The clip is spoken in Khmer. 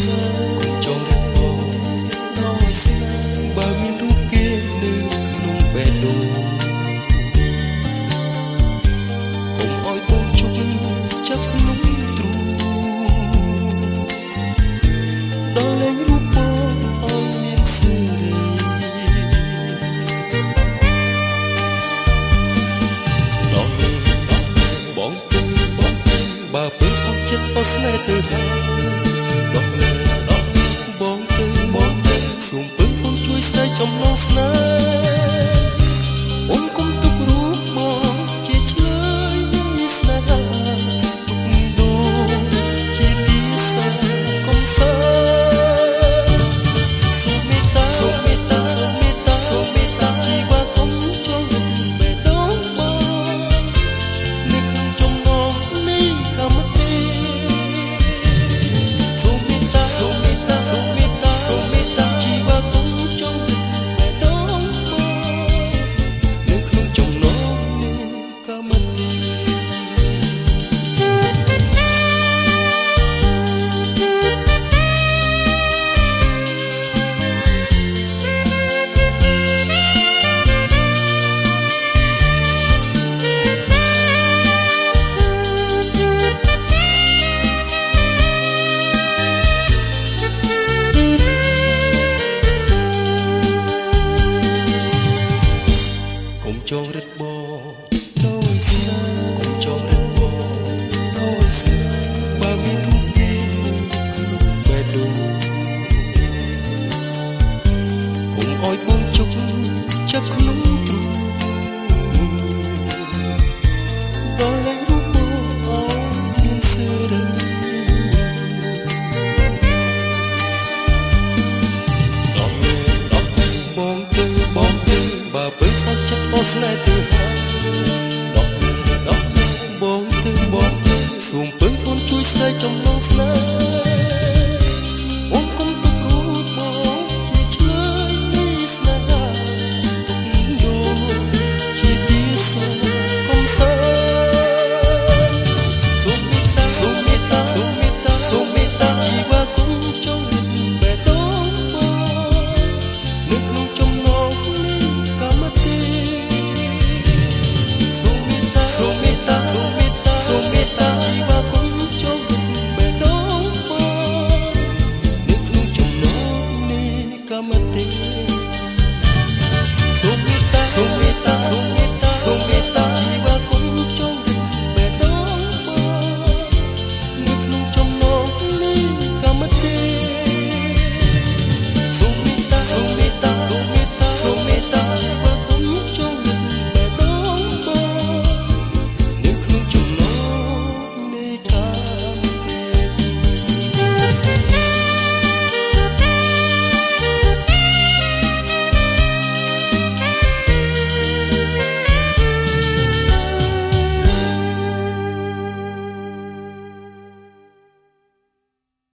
ចង់រឹកបងដោយស្នេហ៍បើមានរូបគេនៅក្នុងបេះដូងកុំឲ្យបងជប់ចាប់ក្នុងទ្រូងដល់លែងរូបបងឲ្យមានសេរីដល់បងទៅបើពើអត់ចិត្តអស់ស្នេហ៍ទៅហើយបងទៅសូមពឹងបងជួយស្ដីចំណងស្នេហ៍អូនគុំទុករូបបងជាឆ្លើយស្នេហាទុកដូរជាទីសាកុំសាសូមមេត្តាជីវ៉ាកុំចង់រឹតបេះដូងបងនៅក្នុងចំណងនេះកម្មទេសូមមេត្តាជីវ៉ាកុំចង់រឹតបេះដូងបងនៅក្នុងចំណងនេះកម្មទេកុំចងរឹតបងដោយស្នេហ៍កុំចងរឹតបងដោយស្នេហ៍បើមានរូបគេក្នុងបេះដូងកុំឲ្យបងជប់ចាប់ក្នុងទ្រូងដល់លែងរូបបងឲ្យមានសេរីបងទៅបើពើអត់ចិត្តអស់ស្នេហ៍ទៅហើយ